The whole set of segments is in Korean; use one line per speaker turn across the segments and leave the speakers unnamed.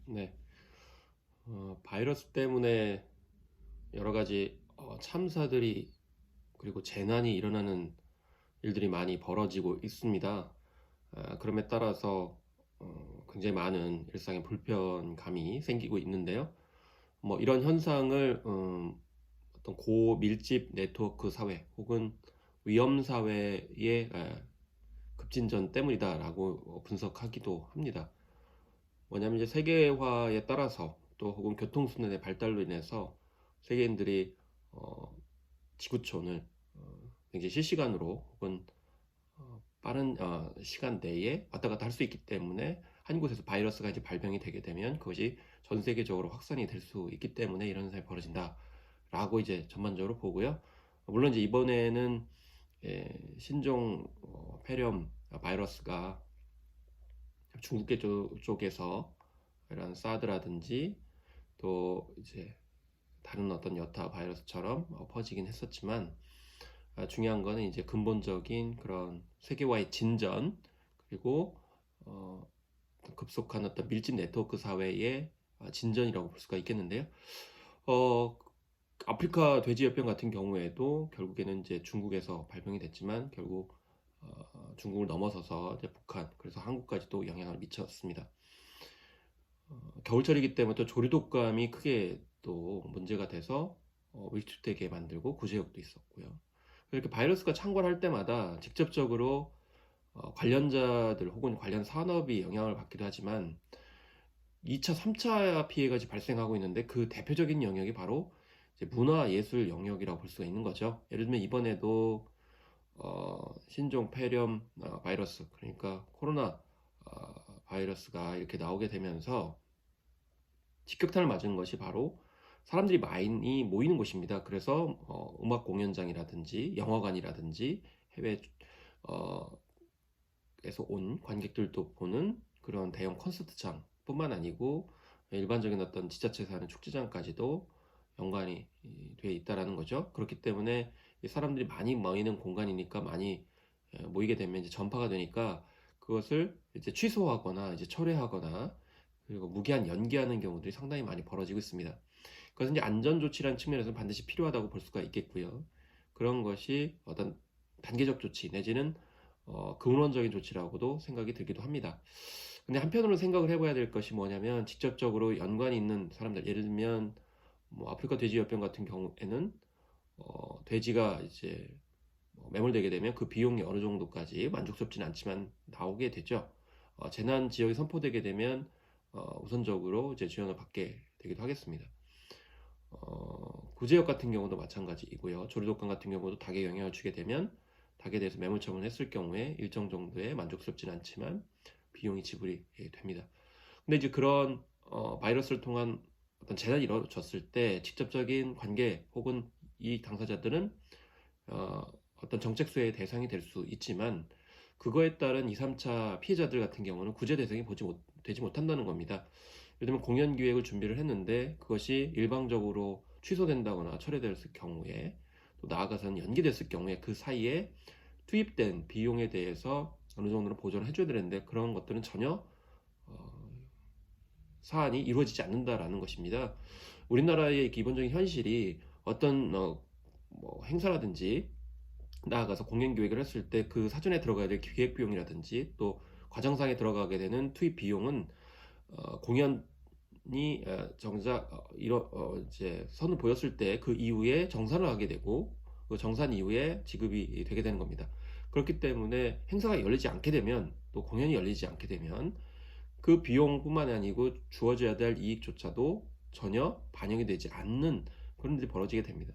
네. 바이러스 때문에 여러 가지 참사들이 그리고 재난이 일어나는 일들이 많이 벌어지고 있습니다. 그럼에 따라서 굉장히 많은 일상의 불편감이 생기고 있는데요. 뭐 이런 현상을 어떤 고밀집 네트워크 사회 혹은 위험 사회의 급진전 때문이다라고 분석하기도 합니다. 뭐냐면 이제 세계화에 따라서 또 혹은 교통수단의 발달로 인해서 세계인들이 어, 지구촌을 굉장히 실시간으로 혹은 빠른 시간 내에 왔다 갔다 할 수 있기 때문에 한 곳에서 바이러스가 이제 발병이 되게 되면 그것이 전 세계적으로 확산이 될 수 있기 때문에 이런 현상이 벌어진다라고 이제 전반적으로 보고요. 물론 이제 이번에는 신종 폐렴 바이러스가 중국계 쪽에서 이런 사드라든지 또 이제 다른 어떤 여타 바이러스처럼 퍼지긴 했었지만 중요한 거는 이제 근본적인 그런 세계화의 진전 그리고 어, 급속한 어떤 밀집 네트워크 사회의 진전이라고 볼 수가 있겠는데요. 어, 아프리카 돼지열병 같은 경우에도 결국에는 이제 중국에서 발병이 됐지만 결국 중국을 넘어서서 이제 북한 그래서 한국까지도 영향을 미쳤습니다. 겨울철이기 때문에 또 조류독감이 크게 또 문제가 돼서 위축되게 만들고 구제역도 있었고요. 이렇게 바이러스가 창궐할 때마다 직접적으로 관련자들 혹은 관련 산업이 영향을 받기도 하지만 2차, 3차 피해가 발생하고 있는데 그 대표적인 영역이 바로 이제 문화예술 영역이라고 볼 수가 있는 거죠. 예를 들면 이번에도 신종 폐렴 바이러스 그러니까 코로나 바이러스가 이렇게 나오게 되면서 직격탄을 맞은 것이 바로 사람들이 많이 모이는 곳입니다. 그래서 음악 공연장이라든지 영화관이라든지 해외 에서 온 관객들도 보는 그런 대형 콘서트장뿐만 아니고 일반적인 어떤 지자체에서 하는 축제장까지도 연관이 되어 있다라는 거죠. 그렇기 때문에 사람들이 많이 모이는 공간이니까 많이 모이게 되면 이제 전파가 되니까 그것을 이제 취소하거나 이제 철회하거나 그리고 무기한 연기하는 경우들이 상당히 많이 벌어지고 있습니다. 그것은 이제 안전 조치라는 측면에서 반드시 필요하다고 볼 수가 있겠고요. 그런 것이 어떤 단계적 조치 내지는 근원적인 조치라고도 생각이 들기도 합니다. 근데 한편으로 생각을 해봐야 될 것이 뭐냐면 직접적으로 연관이 있는 사람들 예를 들면 뭐 아프리카 돼지열병 같은 경우에는 돼지가 이제 매몰되게 되면 그 비용이 어느 정도까지 만족스럽지는 않지만 나오게 되죠. 재난 지역이 선포되게 되면 우선적으로 이제 지원을 받게 되기도 하겠습니다. 구제역 같은 경우도 마찬가지이고요. 조류독감 같은 경우도 닭에 영향을 주게 되면 닭에 대해서 매몰 처분했을 경우에 일정 정도의 만족스럽진 않지만 비용이 지불이 됩니다. 근데 이제 그런 바이러스를 통한 어떤 재난이 이루어졌을 때 직접적인 관계 혹은 이 당사자들은 어, 어떤 정책 수혜의 대상이 될 수 있지만 그거에 따른 2, 3차 피해자들 같은 경우는 구제 대상이 되지 못한다는 겁니다. 예를 들면 공연 기획을 준비를 했는데 그것이 일방적으로 취소된다거나 철회됐을 경우에 또 나아가서는 연기됐을 경우에 그 사이에 투입된 비용에 대해서 어느 정도는 보전을 해줘야 되는데 그런 것들은 전혀 어, 사안이 이루어지지 않는다라는 것입니다. 우리나라의 기본적인 현실이 어떤 뭐 행사라든지 나아가서 공연 기획을 했을 때 그 사전에 들어가야 될 기획 비용이라든지 또 과정상에 들어가게 되는 투입 비용은 공연이 정작 이제 선을 보였을 때 그 이후에 정산을 하게 되고 그 정산 이후에 지급이 되게 되는 겁니다. 그렇기 때문에 행사가 열리지 않게 되면 또 공연이 열리지 않게 되면 그 비용뿐만 아니고 주어져야 될 이익조차도 전혀 반영이 되지 않는 그런 일이 벌어지게 됩니다.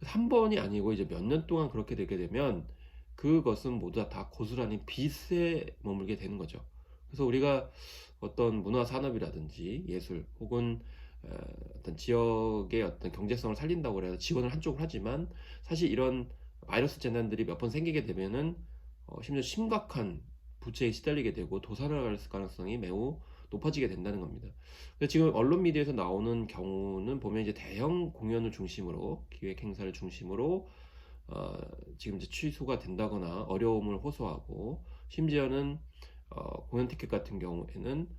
한 번이 아니고 이제 몇 년 동안 그렇게 되게 되면 그것은 모두 다 고스란히 빚에 머물게 되는 거죠. 그래서 우리가 어떤 문화 산업이라든지 예술 혹은 어떤 지역의 어떤 경제성을 살린다고 해서 지원을 한쪽으로 하지만 사실 이런 바이러스 재난들이 몇 번 생기게 되면은 심지어 심각한 부채에 시달리게 되고 도산을 갈 가능성이 매우 높아지게 된다는 겁니다. 근데 지금 언론 미디어에서 나오는 경우는 보면 이제 대형 공연을 중심으로 기획 행사를 중심으로 어, 지금 이제 취소가 된다거나 어려움을 호소하고 심지어는 공연 티켓 같은 경우에는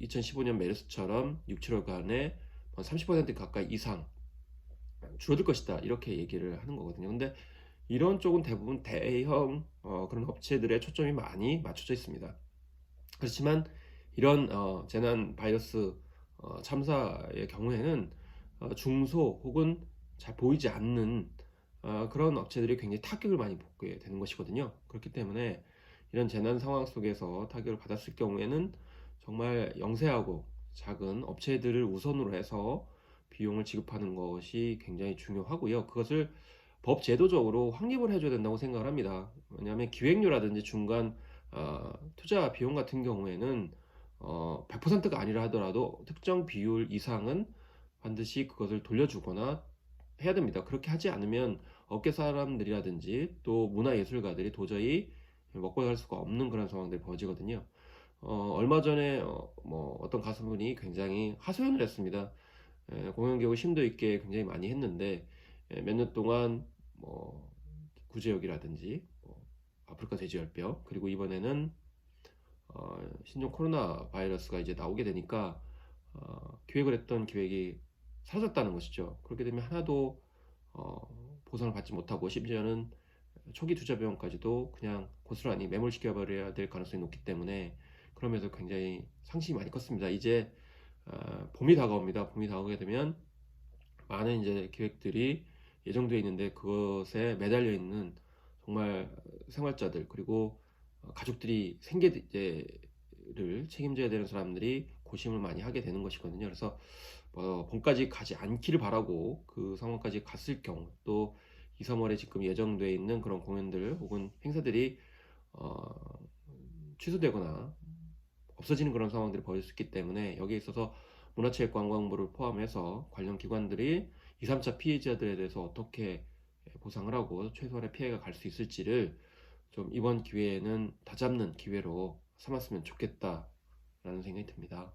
2015년 메르스처럼 6, 7월간에 30% 가까이 이상 줄어들 것이다, 이렇게 얘기를 하는 거거든요. 근데 이런 쪽은 대부분 대형 그런 업체들의 초점이 많이 맞춰져 있습니다. 그렇지만 이런 재난 바이러스 참사의 경우에는 중소 혹은 잘 보이지 않는 그런 업체들이 굉장히 타격을 많이 받게 되는 것이거든요. 그렇기 때문에 이런 재난 상황 속에서 타격을 받았을 경우에는 정말 영세하고 작은 업체들을 우선으로 해서 비용을 지급하는 것이 굉장히 중요하고요. 그것을 법 제도적으로 확립을 해줘야 된다고 생각을 합니다. 왜냐하면 기획료라든지 중간 투자 비용 같은 경우에는 100%가 아니라 하더라도 특정 비율 이상은 반드시 그것을 돌려주거나 해야 됩니다. 그렇게 하지 않으면 업계 사람들이라든지 또 문화예술가들이 도저히 먹고 살 수가 없는 그런 상황들이 벌어지거든요. 얼마 전에 어떤 가수분이 굉장히 하소연을 했습니다. 공연 계획을 심도 있게 굉장히 많이 했는데 몇 년 동안 뭐 구제역이라든지 아프리카 돼지열병, 그리고 이번에는 신종 코로나 바이러스가 이제 나오게 되니까 기획을 했던 기획이 사라졌다는 것이죠. 그렇게 되면 하나도 보상을 받지 못하고 심지어는 초기 투자 비용까지도 그냥 고스란히 매몰시켜 버려야 될 가능성이 높기 때문에 그러면서 굉장히 상심이 많이 컸습니다. 이제 봄이 다가옵니다. 봄이 다가오게 되면 많은 이제 기획들이 예정되어 있는데 그것에 매달려 있는 정말 생활자들, 그리고 가족들이 생계를 책임져야 되는 사람들이 고심을 많이 하게 되는 것이거든요. 그래서 봄까지 가지 않기를 바라고, 그 상황까지 갔을 경우 또 2, 3월에 지금 예정되어 있는 그런 공연들 혹은 행사들이 어, 취소되거나 없어지는 그런 상황들이 벌어질 수 있기 때문에 여기에 있어서 문화체육관광부를 포함해서 관련 기관들이 2, 3차 피해자들에 대해서 어떻게 보상을 하고 최소한의 피해가 갈 수 있을지를 좀 이번 기회에는 다잡는 기회로 삼았으면 좋겠다라는 생각이 듭니다.